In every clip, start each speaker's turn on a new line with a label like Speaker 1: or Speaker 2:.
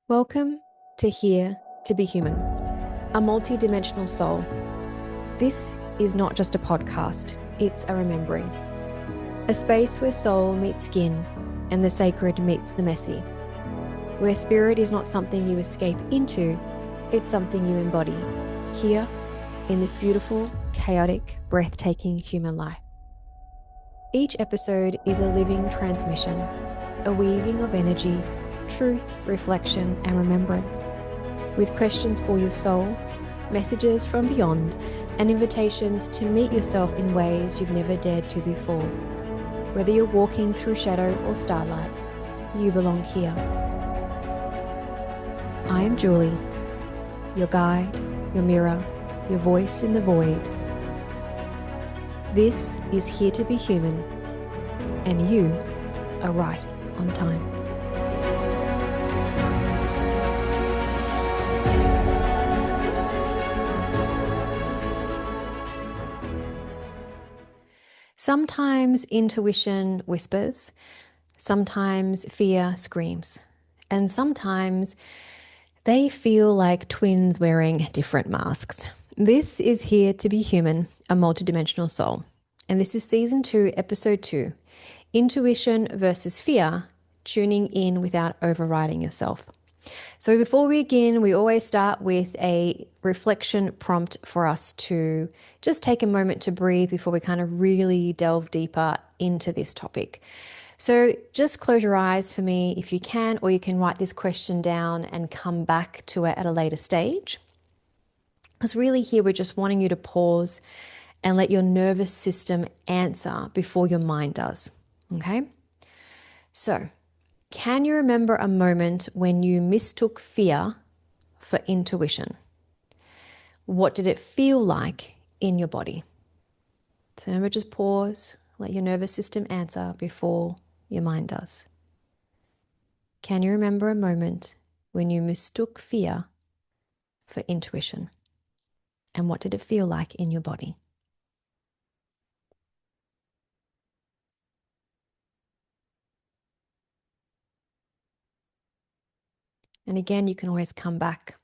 Speaker 1: Welcome to Here to Be Human, a multi-dimensional soul. This is not just a podcast, it's a remembering. A space where soul meets skin and the sacred meets the messy. Where spirit is not something you escape into, it's something you embody here in this beautiful, chaotic, breathtaking human life. Each episode is a living transmission, a weaving of energy, truth, reflection, and remembrance, with questions for your soul, messages from beyond, and invitations to meet yourself in ways you've never dared to before. Whether you're walking through shadow or starlight, you belong here. I am Julie, your guide, your mirror, your voice in the void. This is Here to Be Human, and you are right on time. Sometimes intuition whispers, sometimes fear screams, and sometimes they feel like twins wearing different masks. This is Here to Be Human, a multidimensional soul. And this is Season 2, Episode 2, Intuition versus Fear, tuning in without overriding yourself. So before we begin, we always start with a reflection prompt for us to just take a moment to breathe before we kind of really delve deeper into this topic. So just close your eyes for me if you can, or you can write this question down and come back to it at a later stage. Because really here we're just wanting you to pause and let your nervous system answer before your mind does. Okay? So, can you remember a moment when you mistook fear for intuition? What did it feel like in your body? So remember, just pause, let your nervous system answer before your mind does. Can you remember a moment when you mistook fear for intuition? And what did it feel like in your body? And again, you can always come back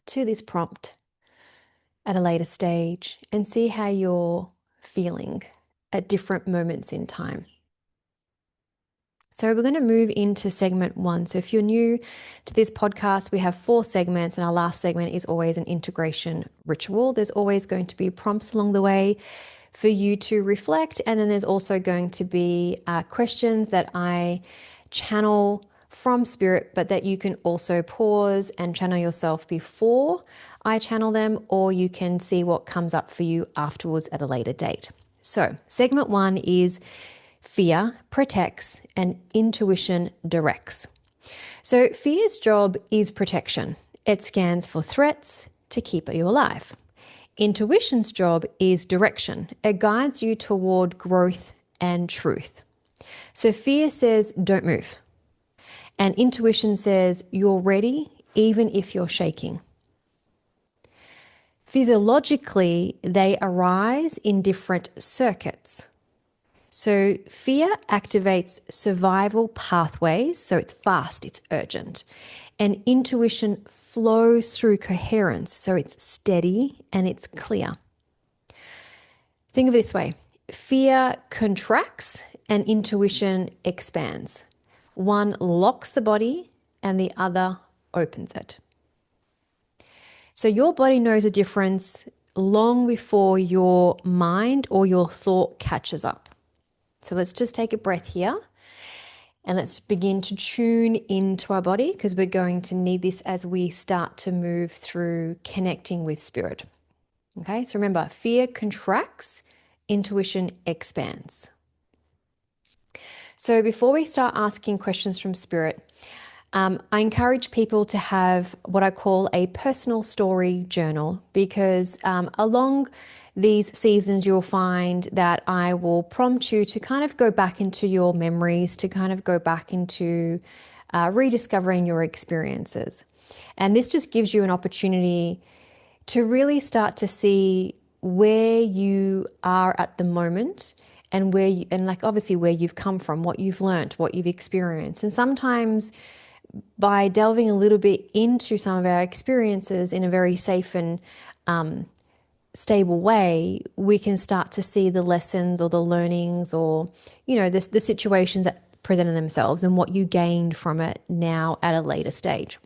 Speaker 1: to this prompt at a later stage and see how you're feeling at different moments in time. So we're going to move into segment 1. So if you're new to this podcast, we have 4 segments, and our last segment is always an integration ritual. There's always going to be prompts along the way for you to reflect. And then there's also going to be questions that I channel from spirit, but that you can also pause and channel yourself before I channel them, or you can see what comes up for you afterwards at a later date. So segment 1 is fear protects and intuition directs. So fear's job is protection. It scans for threats to keep you alive. Intuition's job is direction. It guides you toward growth and truth. So fear says, don't move. And intuition says, you're ready, even if you're shaking. Physiologically, they arise in different circuits. So fear activates survival pathways, so it's fast, it's urgent. And intuition flows through coherence, so it's steady and it's clear. Think of it this way: fear contracts and intuition expands. One locks the body and the other opens it. So your body knows a difference long before your mind or your thought catches up. So let's just take a breath here and let's begin to tune into our body, because we're going to need this as we start to move through connecting with spirit. Okay, so remember, fear contracts, intuition expands. So before we start asking questions from spirit, I encourage people to have what I call a personal story journal, because along these seasons you'll find that I will prompt you to kind of go back into your memories, to kind of go back into rediscovering your experiences. And this just gives you an opportunity to really start to see where you are at the moment, and where you, and like obviously where you've come from, what you've learned, what you've experienced. And sometimes by delving a little bit into some of our experiences in a very safe and stable way, we can start to see the lessons or the learnings or, the situations that presented themselves and what you gained from it now at a later stage.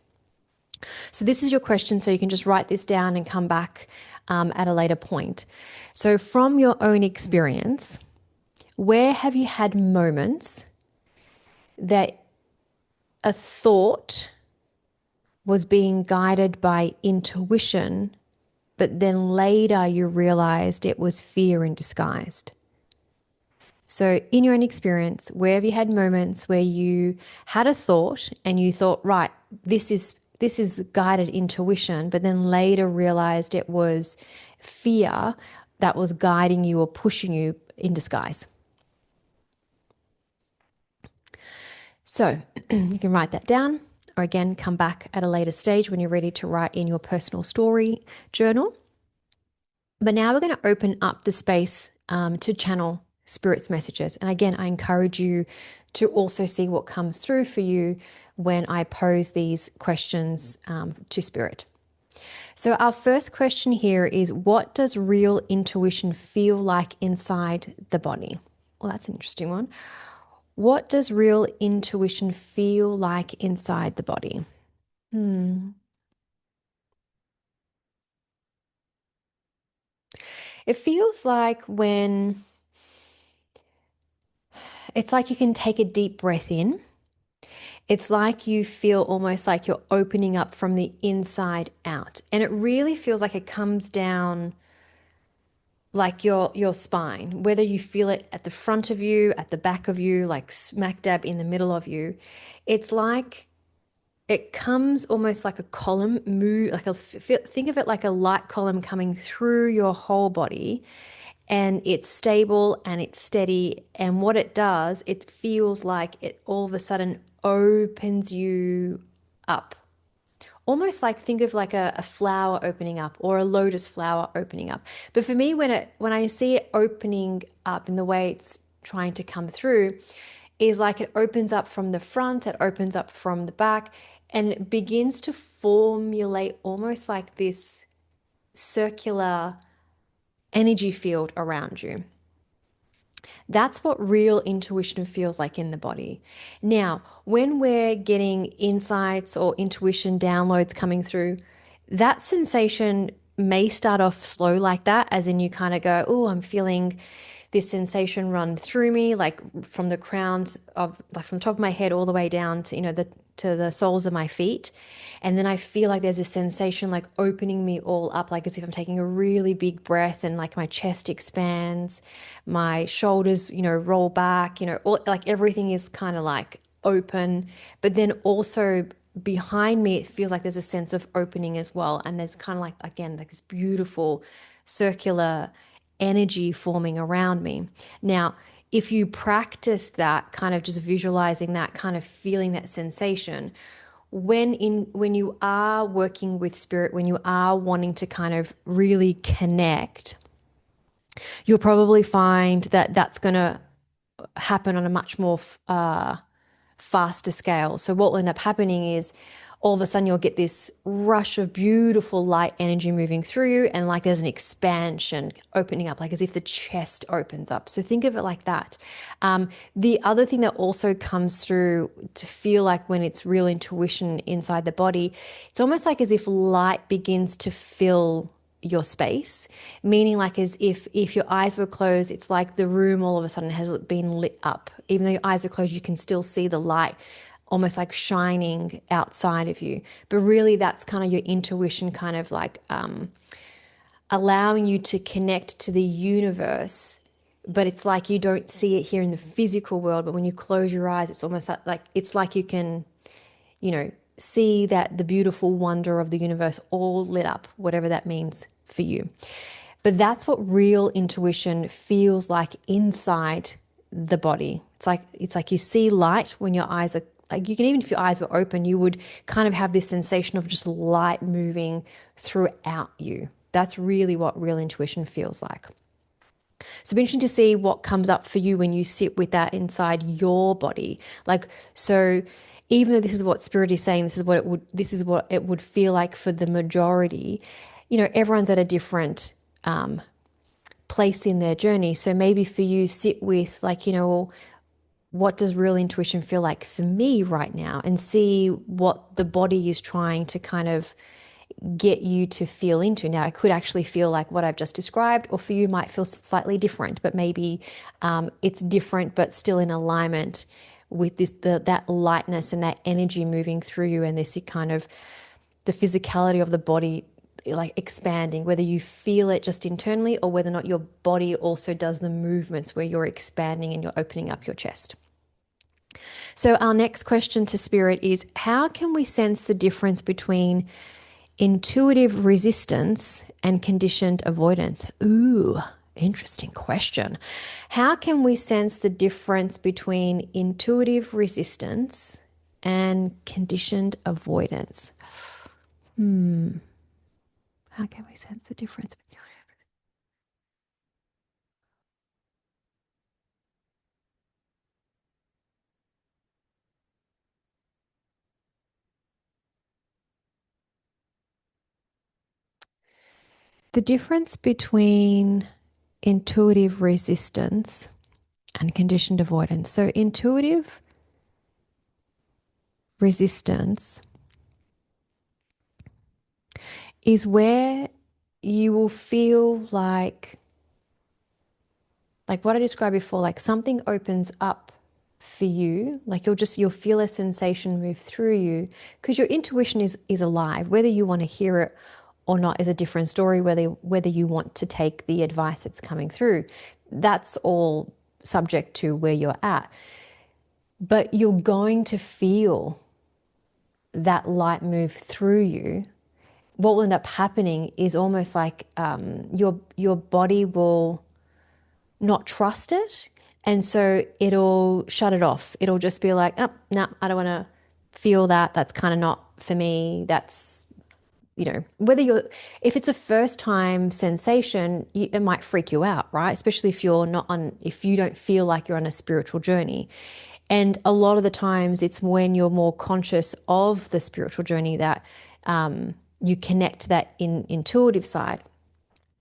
Speaker 1: So this is your question. So you can just write this down and come back at a later point. So from your own experience, where have you had moments that a thought was being guided by intuition, but then later you realized it was fear in disguised? So in your own experience, where have you had moments where you had a thought and you thought, right, this is guided intuition, but then later realized it was fear that was guiding you or pushing you in disguise? So you can write that down, or again, come back at a later stage when you're ready to write in your personal story journal. But now we're going to open up the space to channel Spirit's messages. And again, I encourage you to also see what comes through for you when I pose these questions to Spirit. So our first question here is, what does real intuition feel like inside the body? Well, that's an interesting one. What does real intuition feel like inside the body? It feels like when it's like you can take a deep breath in. It's like you feel almost like you're opening up from the inside out. And it really feels like it comes down like your spine, whether you feel it at the front of you, at the back of you, like smack dab in the middle of you. It's like it comes almost like a column move, think of it like a light column coming through your whole body, and it's stable and it's steady. And what it does, it feels like it all of a sudden opens you up. Almost like, think of like a flower opening up or a lotus flower opening up. But for me, when I see it opening up in the way it's trying to come through, is like it opens up from the front, it opens up from the back, and it begins to formulate almost like this circular energy field around you. That's what real intuition feels like in the body. Now, when we're getting insights or intuition downloads coming through, that sensation may start off slow like that, as in you kind of go, oh, I'm feeling this sensation run through me, like from the crowns of, like from the top of my head all the way down to, to the soles of my feet. And then I feel like there's a sensation like opening me all up, like as if I'm taking a really big breath, and like my chest expands, my shoulders, roll back, like everything is kind of like open. But then also behind me, it feels like there's a sense of opening as well. And there's kind of like, again, like this beautiful circular energy forming around me. Now, if you practice that kind of just visualizing that kind of feeling, that sensation, when you are working with spirit, when you are wanting to kind of really connect, you'll probably find that that's going to happen on a much more faster scale. So what will end up happening is all of a sudden you'll get this rush of beautiful light energy moving through you, and like there's an expansion opening up, like as if the chest opens up. So think of it like that. The other thing that also comes through to feel like when it's real intuition inside the body, it's almost like as if light begins to fill your space, meaning like as if your eyes were closed, it's like the room all of a sudden has been lit up. Even though your eyes are closed, you can still see the light almost like shining outside of you. But really that's kind of your intuition kind of like allowing you to connect to the universe. But it's like you don't see it here in the physical world, but when you close your eyes, it's almost like it's like you can, see that the beautiful wonder of the universe all lit up, whatever that means for you. But that's what real intuition feels like inside the body. It's like you see light when your eyes are, like, you can, even if your eyes were open, you would kind of have this sensation of just light moving throughout you. That's really what real intuition feels like. So it'd be interesting to see what comes up for you when you sit with that inside your body. Like, so even though this is what spirit is saying, this is what it would feel like for the majority. Everyone's at a different place in their journey. So maybe for you, sit with like, well, what does real intuition feel like for me right now, and see what the body is trying to kind of get you to feel into. Now, it could actually feel like what I've just described, or for you might feel slightly different, but maybe it's different, but still in alignment with that lightness and that energy moving through you, and this kind of the physicality of the body like expanding, whether you feel it just internally or whether or not your body also does the movements where you're expanding and you're opening up your chest. So our next question to spirit is, how can we sense the difference between intuitive resistance and conditioned avoidance? Ooh, interesting question. How can we sense the difference between intuitive resistance and conditioned avoidance? How can we sense the difference? The difference between intuitive resistance and conditioned avoidance. So, intuitive resistance is where you will feel like what I described before, like something opens up for you, like you'll feel a sensation move through you, because your intuition is alive. Whether you want to hear it or not is a different story. Whether you want to take the advice that's coming through, that's all subject to where you're at. But you're going to feel that light move through you. What will end up happening is almost like your body will not trust it. And so it'll shut it off. It'll just be like, oh, no, I don't want to feel that. That's kind of not for me. That's, if it's a first time sensation, it might freak you out, right? Especially if you don't feel like you're on a spiritual journey. And a lot of the times it's when you're more conscious of the spiritual journey that you connect to that intuitive side.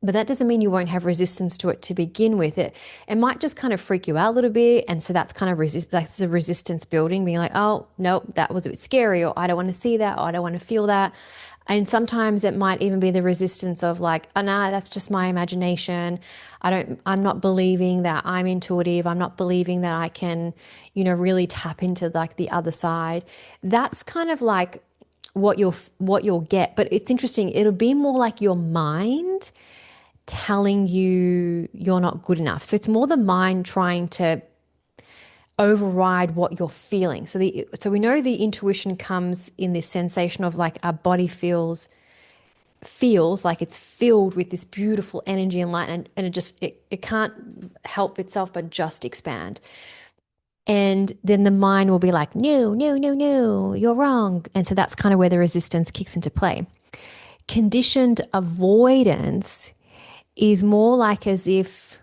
Speaker 1: But that doesn't mean you won't have resistance to it to begin with. It might just kind of freak you out a little bit. And so that's kind of like the resistance building, being like, oh, no, that was a bit scary, or I don't want to see that, or I don't want to feel that. And sometimes it might even be the resistance of like, oh, no, that's just my imagination. I'm not believing that I'm intuitive. I'm not believing that I can, really tap into like the other side. That's kind of like what you'll get. But it's interesting. It'll be more like your mind telling you you're not good enough. So it's more the mind trying to override what you're feeling. So we know the intuition comes in this sensation of like our body feels like it's filled with this beautiful energy and light, and it can't help itself but just expand. And then the mind will be like, no, no, no, no, you're wrong. And so that's kind of where the resistance kicks into play. Conditioned avoidance is more like as if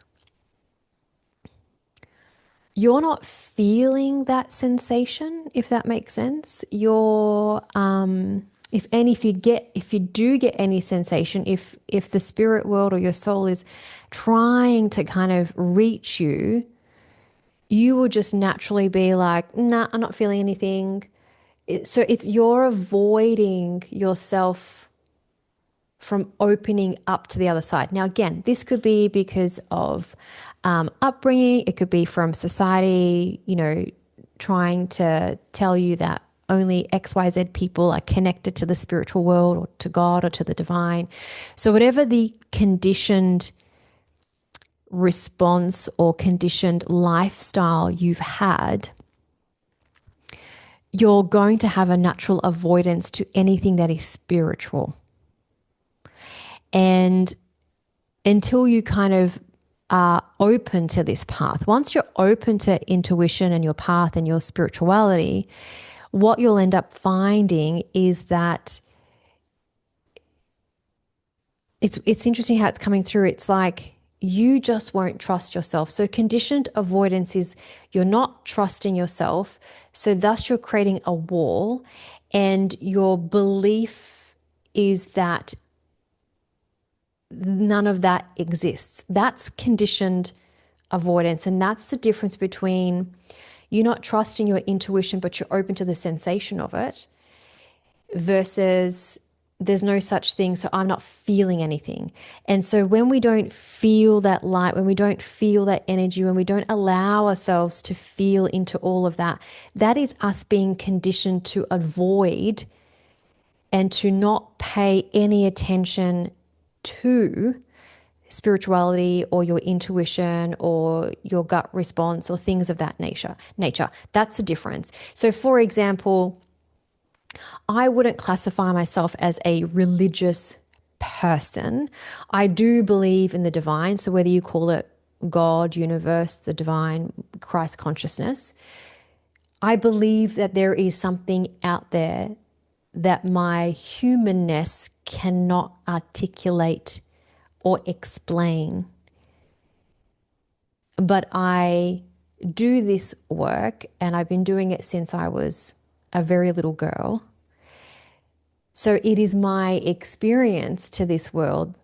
Speaker 1: you're not feeling that sensation, if that makes sense. If you do get any sensation, if the spirit world or your soul is trying to kind of reach you, you will just naturally be like, nah, I'm not feeling anything. So you're avoiding yourself from opening up to the other side. Now, again, this could be because of upbringing. It could be from society, trying to tell you that only XYZ people are connected to the spiritual world or to God or to the divine. So whatever the conditioned response or conditioned lifestyle you've had, you're going to have a natural avoidance to anything that is spiritual. And until you kind of are open to this path, once you're open to intuition and your path and your spirituality, what you'll end up finding is that it's interesting how it's coming through. It's like you just won't trust yourself. So conditioned avoidance is you're not trusting yourself. So thus you're creating a wall, and your belief is that none of that exists. That's conditioned avoidance. And that's the difference between you not trusting your intuition, but you're open to the sensation of it, versus there's no such thing, so I'm not feeling anything. And so when we don't feel that light, when we don't feel that energy, when we don't allow ourselves to feel into all of that, that is us being conditioned to avoid and to not pay any attention to spirituality or your intuition or your gut response or things of that nature. That's the difference. So for example, I wouldn't classify myself as a religious person. I do believe in the divine. So whether you call it God, universe, the divine, Christ consciousness, I believe that there is something out there that my humanness cannot articulate or explain. But I do this work, and I've been doing it since I was a very little girl. So it is my experience to this world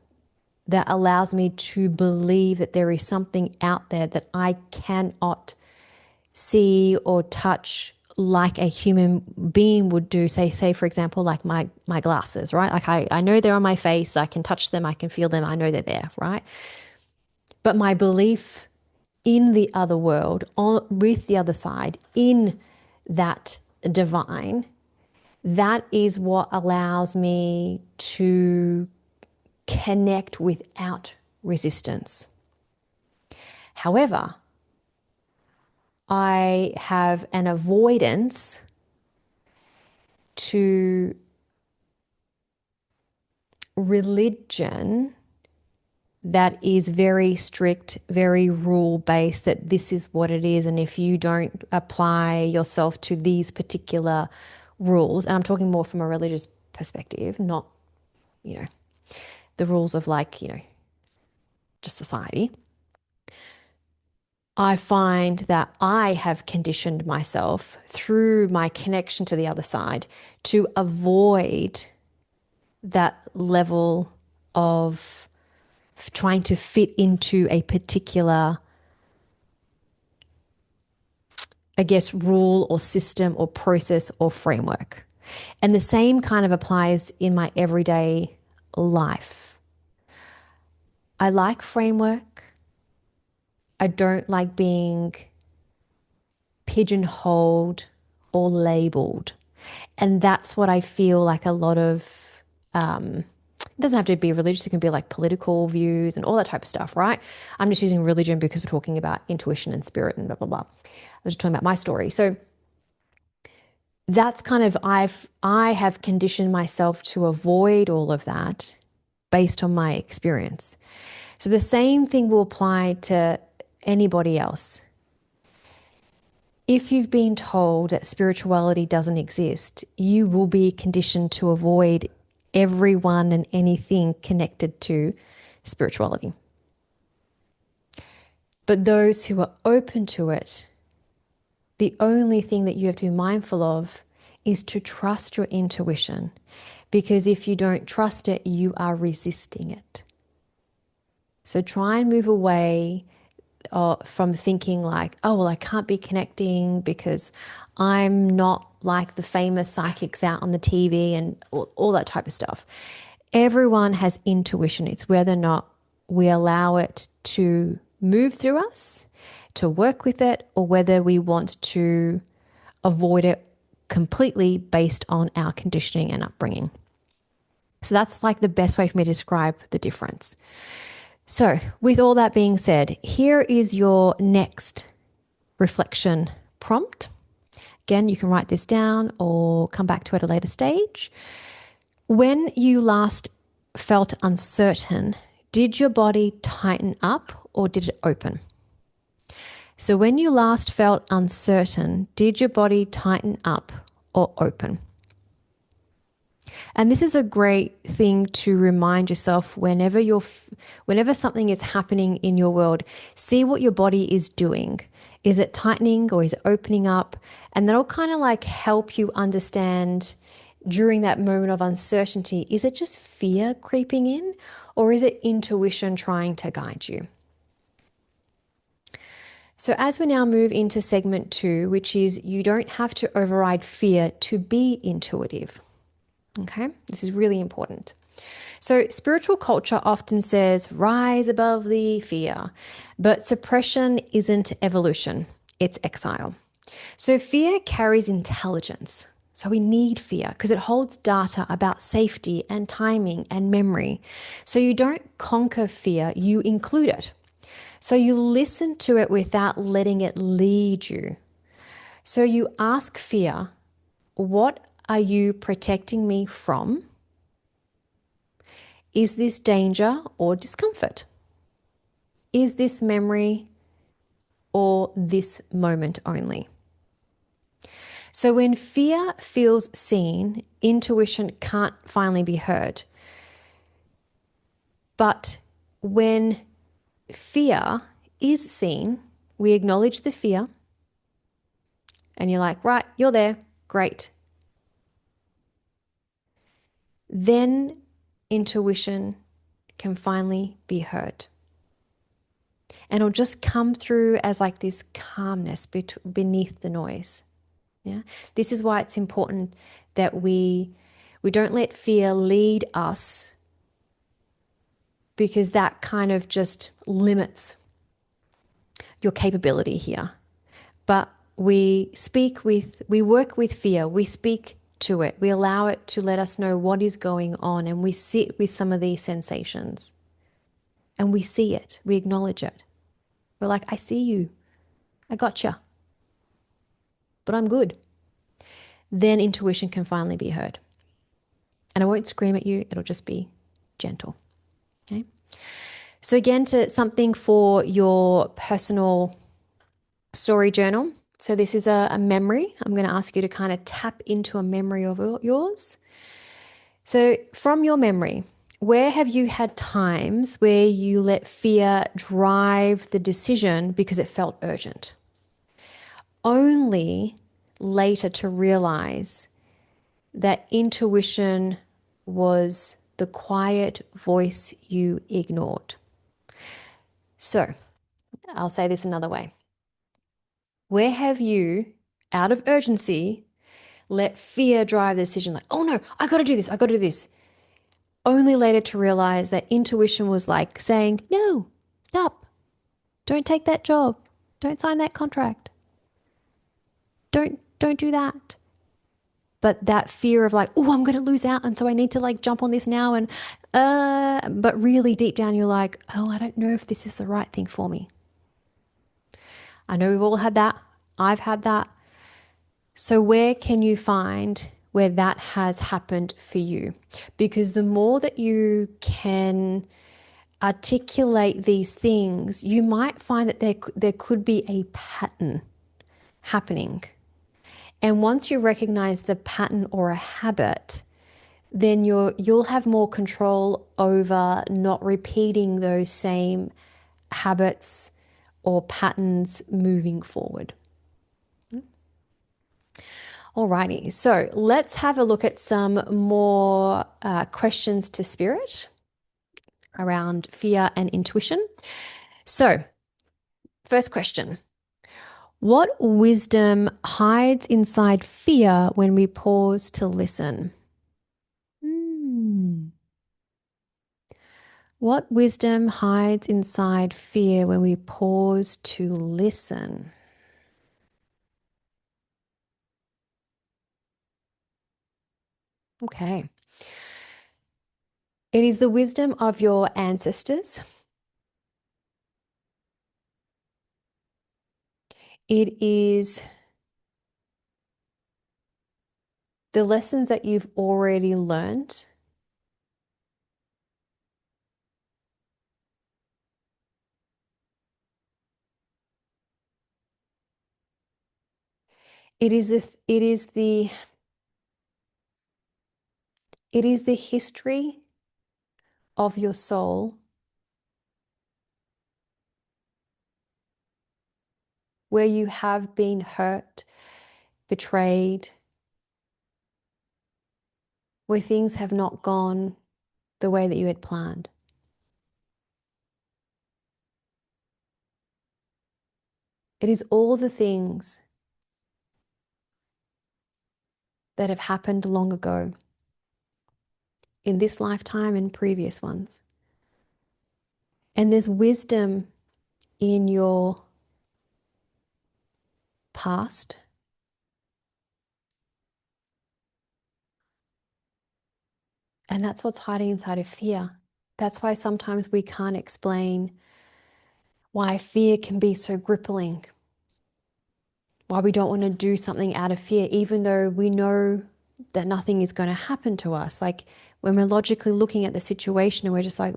Speaker 1: that allows me to believe that there is something out there that I cannot see or touch like a human being would do. Say for example, like my glasses, right? Like I know they're on my face, I can touch them, I can feel them, I know they're there, right? But my belief in the other world, with the other side, in that divine, that is what allows me to connect without resistance. However, I have an avoidance to religion that is very strict, very rule-based, that this is what it is. And if you don't apply yourself to these particular rules, and I'm talking more from a religious perspective, not, the rules of just society, I find that I have conditioned myself through my connection to the other side to avoid that level of trying to fit into a particular, rule or system or process or framework. And the same kind of applies in my everyday life. I like framework. I don't like being pigeonholed or labeled. And that's what I feel like a lot of, it doesn't have to be religious, it can be like political views and all that type of stuff, right? I'm just using religion because we're talking about intuition and spirit and blah, blah, blah. I was just talking about my story. So that's kind of, I have conditioned myself to avoid all of that based on my experience. So the same thing will apply to anybody else. If you've been told that spirituality doesn't exist, you will be conditioned to avoid everyone and anything connected to spirituality. But those who are open to it, the only thing that you have to be mindful of is to trust your intuition, because if you don't trust it, you are resisting it. So try and move away from thinking like, oh, well, I can't be connecting because I'm not like the famous psychics out on the TV and all that type of stuff. Everyone has intuition. It's whether or not we allow it to move through us, to work with it, or whether we want to avoid it completely based on our conditioning and upbringing. So that's like the best way for me to describe the difference. So with all that being said, here is your next reflection prompt. Again, you can write this down or come back to it at a later stage. When you last felt uncertain, did your body tighten up or did it open? So when you last felt uncertain, did your body tighten up or open? And this is a great thing to remind yourself whenever something is happening in your world, see what your body is doing. Is it tightening or is it opening up? And that'll kind of like help you understand during that moment of uncertainty, is it just fear creeping in or is it intuition trying to guide you? So, as we now move into segment two, which is you don't have to override fear to be intuitive. Okay, this is really important. So, spiritual culture often says rise above the fear, but suppression isn't evolution, it's exile. So, fear carries intelligence. So, we need fear because it holds data about safety and timing and memory. So, you don't conquer fear, you include it. So, you listen to it without letting it lead you. So, you ask fear, what are you protecting me from? Is this danger or discomfort? Is this memory or this moment only? So when fear feels seen, intuition can't finally be heard. But when fear is seen, we acknowledge the fear and you're like, right, you're there, great. Then intuition can finally be heard. And it'll just come through as like this calmness beneath the noise. Yeah. This is why it's important that we don't let fear lead us because that kind of just limits your capability here. But we work with fear, we speak to it, we allow it to let us know what is going on, and we sit with some of these sensations and we see it, we acknowledge it. We're like, I see you, I gotcha, but I'm good. Then intuition can finally be heard. And I won't scream at you, it'll just be gentle. Okay. So, again, to something for your personal story journal. So, this is a memory. I'm going to ask you to kind of tap into a memory of yours. So, from your memory, where have you had times where you let fear drive the decision because it felt urgent? Only later to realize that intuition was the quiet voice you ignored. So, I'll say this another way. Where have you, out of urgency, let fear drive the decision like, oh no, I got to do this, I got to do this, only later to realize that intuition was like saying, no, stop, don't take that job, don't sign that contract, don't do that. But that fear of like, oh, I'm going to lose out. And so I need to like jump on this now. And, but really deep down, you're like, oh, I don't know if this is the right thing for me. I know we've all had that. I've had that. So where can you find where that has happened for you? Because the more that you can articulate these things, you might find that there could be a pattern happening. And once you recognize the pattern or a habit, then you'll have more control over not repeating those same habits or patterns moving forward. Alrighty, so let's have a look at some more questions to spirit around fear and intuition. So, first question. What wisdom hides inside fear when we pause to listen? Hmm. What wisdom hides inside fear when we pause to listen? Okay. It is the wisdom of your ancestors. It is the lessons that you've already learned. It is the It is the history of your soul where you have been hurt, betrayed, where things have not gone the way that you had planned. It is all the things that have happened long ago, in this lifetime and previous ones. And there's wisdom in your past. And that's what's hiding inside of fear. That's why sometimes we can't explain why fear can be so crippling, why we don't want to do something out of fear, even though we know that nothing is going to happen to us. Like when we're logically looking at the situation and we're just like,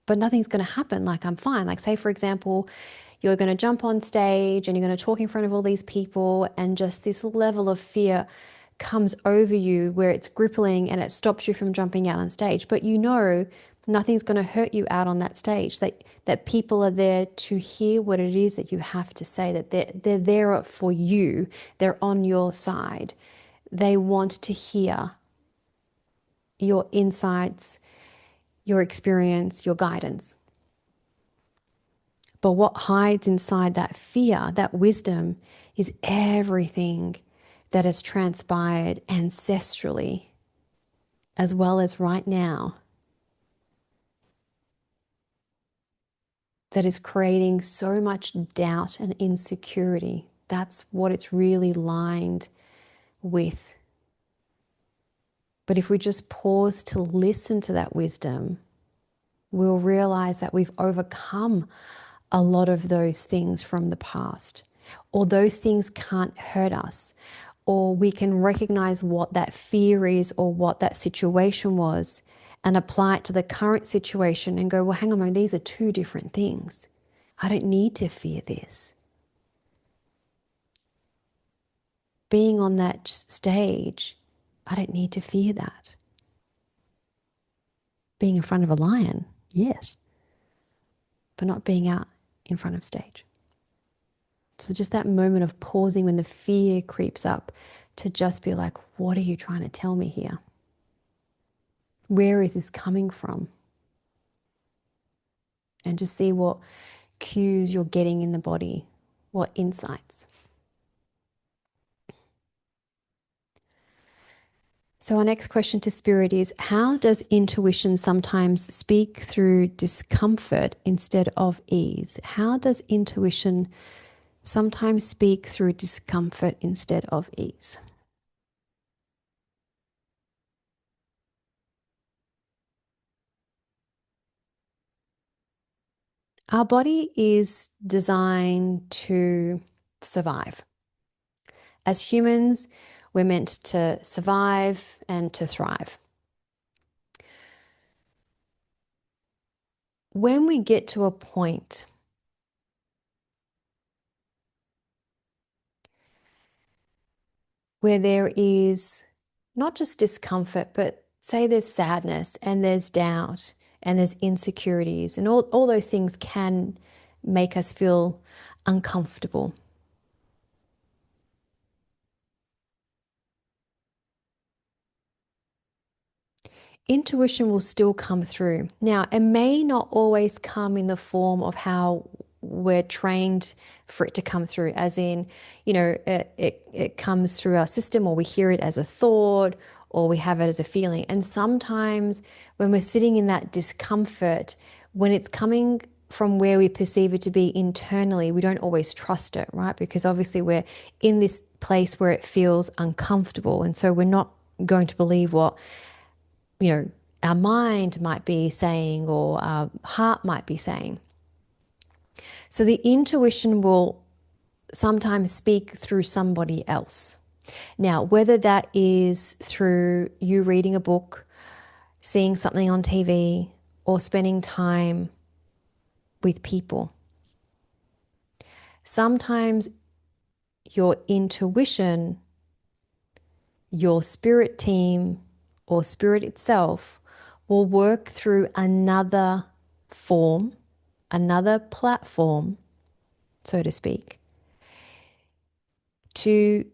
Speaker 1: but nothing's going to happen. Like I'm fine. Like say, for example, you're going to jump on stage and you're going to talk in front of all these people, and just this level of fear comes over you where it's crippling and it stops you from jumping out on stage. But you know nothing's going to hurt you out on that stage, that people are there to hear what it is that you have to say, that they're there for you. They're on your side. They want to hear your insights, your experience, your guidance. But what hides inside that fear, that wisdom, is everything that has transpired ancestrally, as well as right now, that is creating so much doubt and insecurity. That's what it's really lined with. But if we just pause to listen to that wisdom, we'll realize that we've overcome a lot of those things from the past, or those things can't hurt us, or we can recognize what that fear is or what that situation was and apply it to the current situation and go, well, hang on a moment, these are two different things. I don't need to fear this. Being on that stage, I don't need to fear that. Being in front of a lion, yes, but not being out in front of stage. So just that moment of pausing when the fear creeps up, to just be like, what are you trying to tell me here? Where is this coming from? And just see what cues you're getting in the body, what insights. So our next question to Spirit is, how does intuition sometimes speak through discomfort instead of ease? How does intuition sometimes speak through discomfort instead of ease? Our body is designed to survive. As humans, we're meant to survive and to thrive. When we get to a point where there is not just discomfort, but say there's sadness and there's doubt and there's insecurities, and all those things can make us feel uncomfortable. Intuition will still come through. Now, it may not always come in the form of how we're trained for it to come through, as in, it comes through our system, or we hear it as a thought, or we have it as a feeling. And sometimes when we're sitting in that discomfort, when it's coming from where we perceive it to be internally, we don't always trust it, right? Because obviously we're in this place where it feels uncomfortable. And so we're not going to believe what our mind might be saying or our heart might be saying. So the intuition will sometimes speak through somebody else. Now, whether that is through you reading a book, seeing something on TV, or spending time with people. Sometimes your intuition, your spirit team, or spirit itself will work through another form, another platform, so to speak, to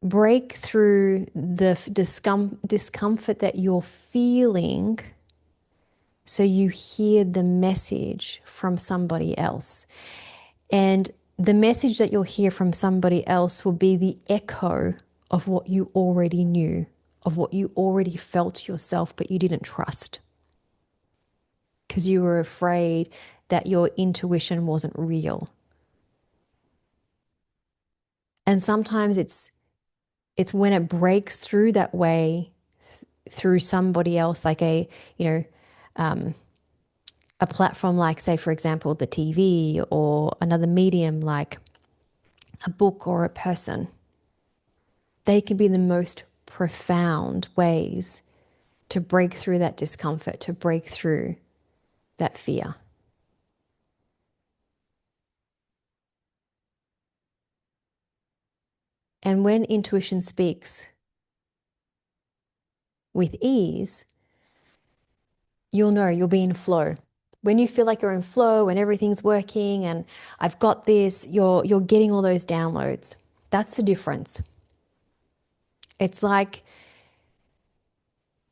Speaker 1: break through the discomfort that you're feeling so you hear the message from somebody else. And the message that you'll hear from somebody else will be the echo of what you already knew, of what you already felt yourself, but you didn't trust because you were afraid that your intuition wasn't real. And sometimes it's when it breaks through that way through somebody else, like a platform like, say, for example, the TV, or another medium like a book or a person. They can be the most profound ways to break through that discomfort, to break through that fear. And when intuition speaks with ease, you'll know, you'll be in flow. When you feel like you're in flow and everything's working and I've got this, you're getting all those downloads. That's the difference. It's like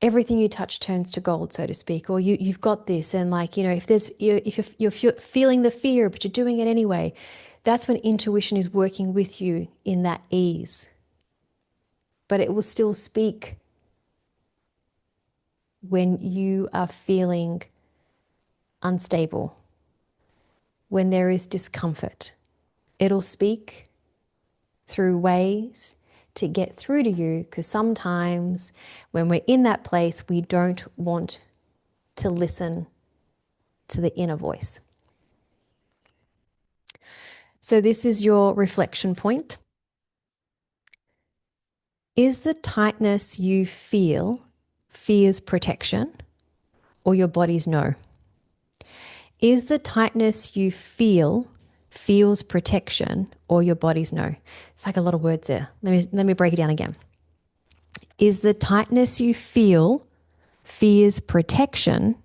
Speaker 1: everything you touch turns to gold, so to speak, or you've got this. And like, if you're feeling the fear, but you're doing it anyway, that's when intuition is working with you in that ease. But it will still speak when you are feeling unstable, when there is discomfort. It'll speak through ways to get through to you, because sometimes when we're in that place, we don't want to listen to the inner voice. So this is your reflection point. Is the tightness you feel fear's protection or your body's no? Is the tightness you feel feels protection or your body's no? It's like a lot of words there. Let me break it down again. Is the tightness you feel fear's protection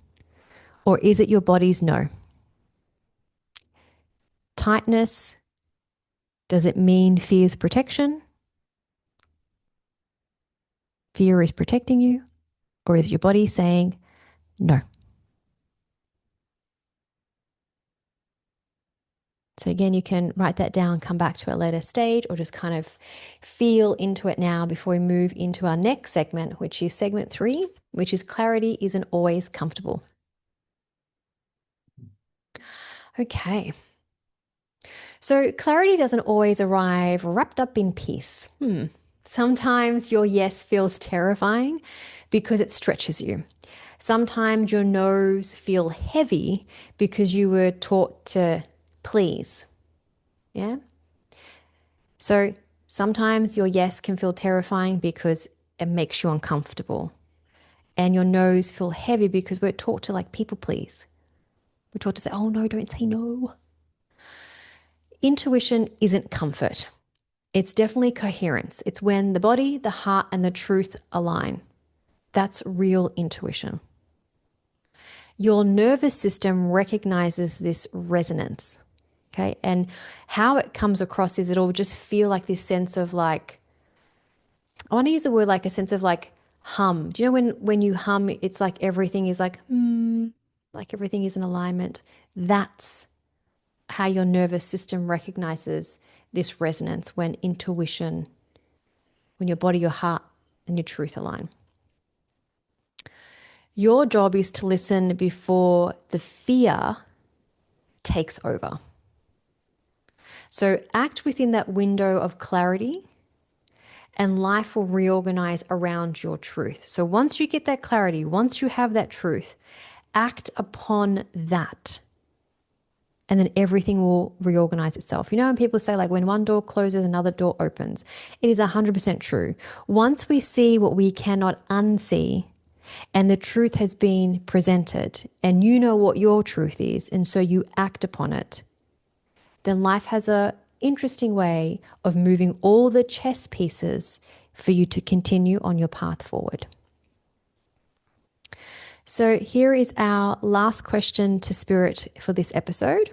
Speaker 1: or is it your body's no? Tightness, does it mean fear's protection? Fear is protecting you, or is your body saying no? So again, you can write that down, come back to it at a later stage, or just kind of feel into it now before we move into our next segment, which is segment 3, which is clarity isn't always comfortable. Okay. So clarity doesn't always arrive wrapped up in peace. Sometimes your yes feels terrifying because it stretches you. Sometimes your no's feel heavy because you were taught to please. Yeah? So sometimes your yes can feel terrifying because it makes you uncomfortable. And your no's feel heavy because we're taught to like people please. We're taught to say, oh no, don't say no. Intuition isn't comfort. It's definitely coherence. It's when the body, the heart, and the truth align. That's real intuition. Your nervous system recognizes this resonance. Okay. And how it comes across is it'll just feel like this sense of like, I want to use the word like a sense of like hum. Do you know when you hum, it's like everything is like everything is in alignment. That's how your nervous system recognizes this resonance when intuition, when your body, your heart, and your truth align. Your job is to listen before the fear takes over. So act within that window of clarity and life will reorganize around your truth. So once you get that clarity, once you have that truth, act upon that. And then everything will reorganize itself. You know, when people say like when one door closes, another door opens, it is 100% true. Once we see what we cannot unsee and the truth has been presented and you know what your truth is and so you act upon it, then life has a interesting way of moving all the chess pieces for you to continue on your path forward. So here is our last question to Spirit for this episode.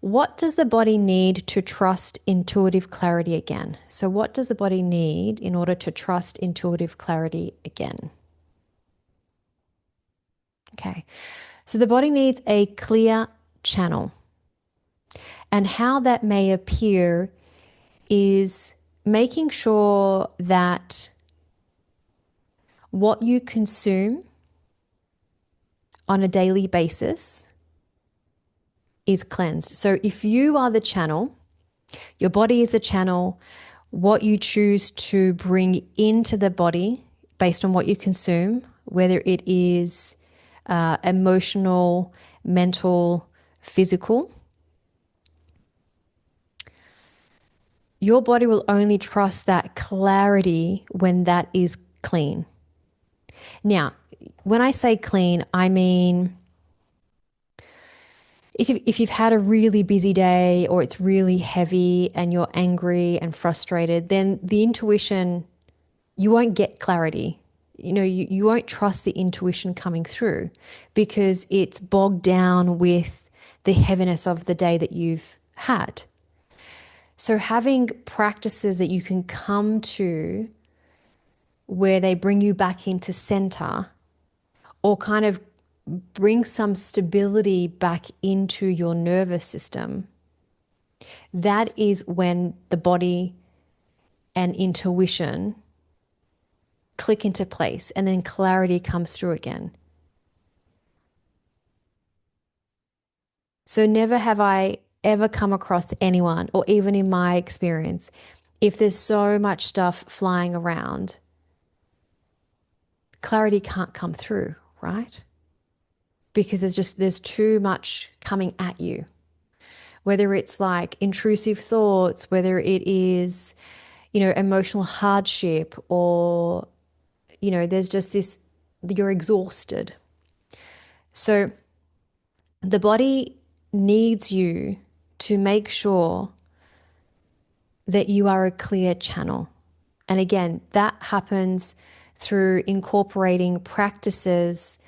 Speaker 1: What does the body need to trust intuitive clarity again? So what does the body need in order to trust intuitive clarity again? Okay, so the body needs a clear channel. And how that may appear is making sure that what you consume on a daily basis is cleansed. So if you are the channel, your body is the channel, what you choose to bring into the body based on what you consume, whether it is emotional, mental, physical, your body will only trust that clarity when that is clean. Now, when I say clean, I mean if you've had a really busy day or it's really heavy and you're angry and frustrated, then the intuition, you won't get clarity. You won't trust the intuition coming through because it's bogged down with the heaviness of the day that you've had. So having practices that you can come to where they bring you back into center or kind of bring some stability back into your nervous system, that is when the body and intuition click into place and then clarity comes through again. So never have I ever come across anyone, or even in my experience, if there's so much stuff flying around, clarity can't come through, right? Because there's too much coming at you. Whether it's like intrusive thoughts, whether it is, emotional hardship, or, there's just this, you're exhausted. So the body needs you to make sure that you are a clear channel. And again, that happens through incorporating practices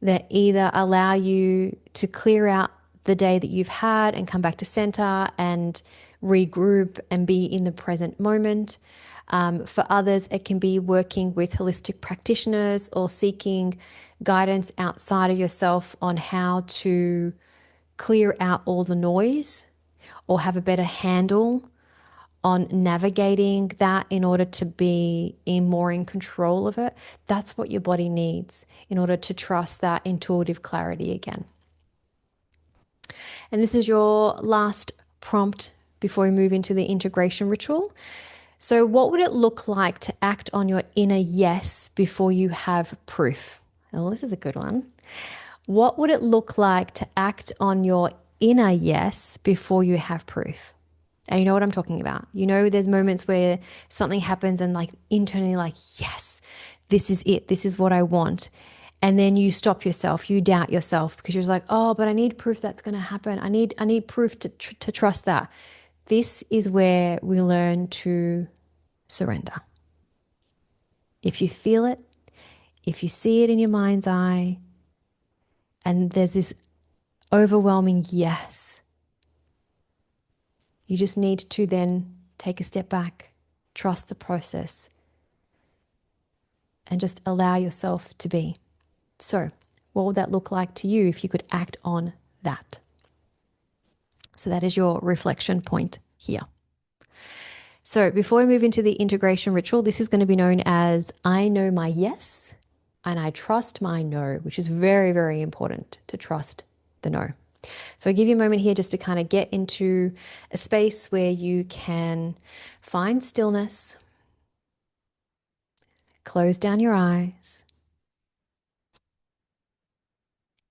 Speaker 1: that either allow you to clear out the day that you've had and come back to center and regroup and be in the present moment. For others, it can be working with holistic practitioners or seeking guidance outside of yourself on how to clear out all the noise or have a better handle on navigating that in order to be more in control of it. That's what your body needs in order to trust that intuitive clarity again. And this is your last prompt before we move into the integration ritual. So, what would it look like to act on your inner yes before you have proof? Oh, this is a good one. What would it look like to act on your inner yes before you have proof? And you know what I'm talking about. There's moments where something happens and like internally like, yes, this is it. This is what I want. And then you stop yourself, you doubt yourself because you're like, oh, but I need proof that's going to happen. I need proof to trust that. This is where we learn to surrender. If you feel it, if you see it in your mind's eye, and there's this overwhelming yes, you just need to then take a step back, trust the process, and just allow yourself to be. So, what would that look like to you if you could act on that? So, that is your reflection point here. So, before we move into the integration ritual, this is going to be known as I know my yes and I trust my no, which is very, very important to trust the no. So, I'll give you a moment here just to kind of get into a space where you can find stillness, close down your eyes,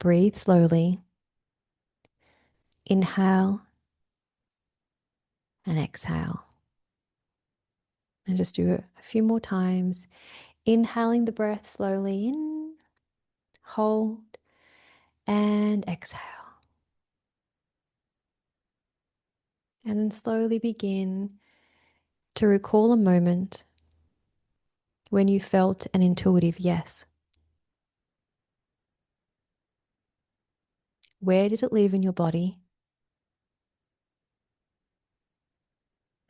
Speaker 1: breathe slowly, inhale and exhale. And just do it a few more times. Inhaling the breath slowly in, hold, and exhale. And then slowly begin to recall a moment when you felt an intuitive yes? Where did it live in your body?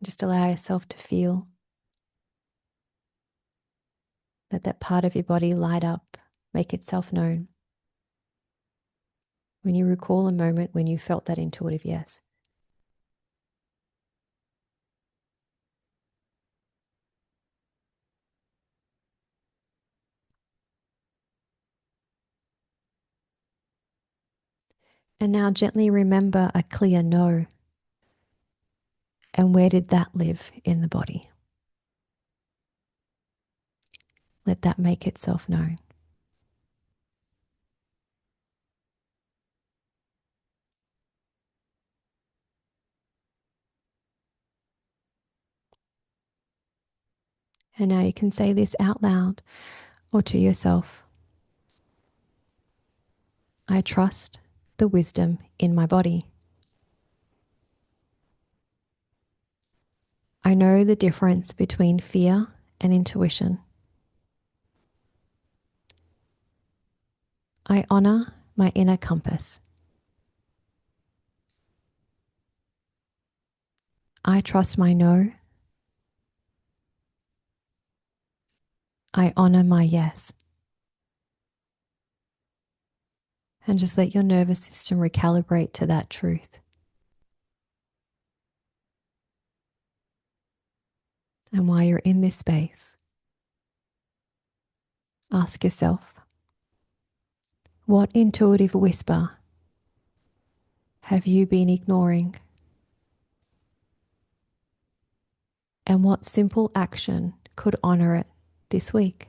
Speaker 1: Just allow yourself to feel. Let that part of your body light up, make itself known. When you recall a moment when you felt that intuitive yes. And now gently remember a clear no. And where did that live in the body? Let that make itself known. And now you can say this out loud or to yourself. I trust the wisdom in my body. I know the difference between fear and intuition. I honor my inner compass. I trust my no. I honor my yes. And just let your nervous system recalibrate to that truth. And while you're in this space, ask yourself, what intuitive whisper have you been ignoring? And what simple action could honor it this week?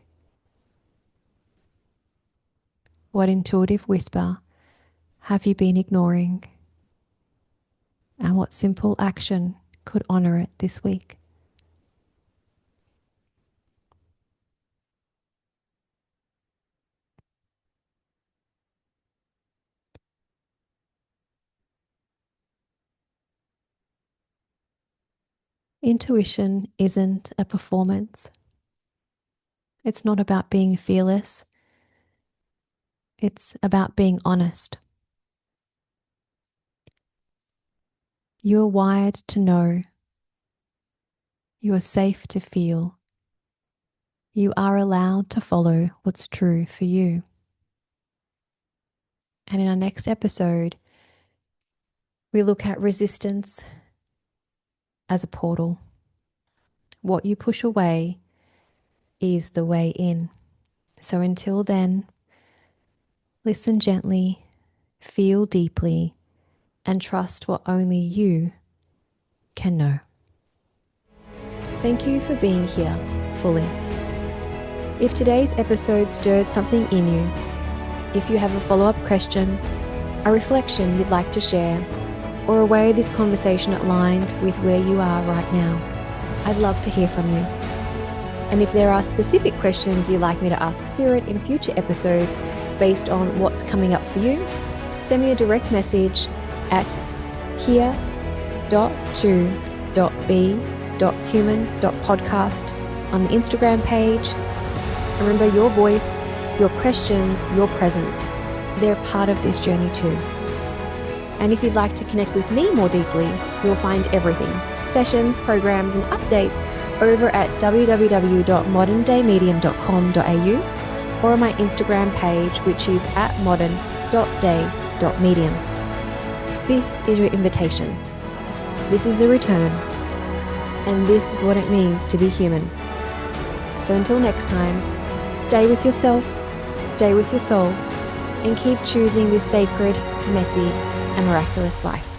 Speaker 1: What intuitive whisper have you been ignoring? And what simple action could honor it this week? Intuition isn't a performance. It's not about being fearless. It's about being honest. You are wired to know. You are safe to feel. You are allowed to follow what's true for you. And in our next episode, we look at resistance as a portal. What you push away is the way in. So until then, listen gently, feel deeply, and trust what only you can know. Thank you for being here fully. If today's episode stirred something in you, if you have a follow-up question, a reflection you'd like to share, or a way this conversation aligned with where you are right now, I'd love to hear from you. And if there are specific questions you'd like me to ask Spirit in future episodes based on what's coming up for you, send me a direct message at here.to.be.human.podcast on the Instagram page. And remember, your voice, your questions, your presence, they're part of this journey too. And if you'd like to connect with me more deeply, you'll find everything, sessions, programs, and updates over at www.moderndaymedium.com.au or on my Instagram page, which is at modern.day.medium. This is your invitation. This is the return. And this is what it means to be human. So until next time, stay with yourself, stay with your soul, and keep choosing this sacred, messy, and miraculous life.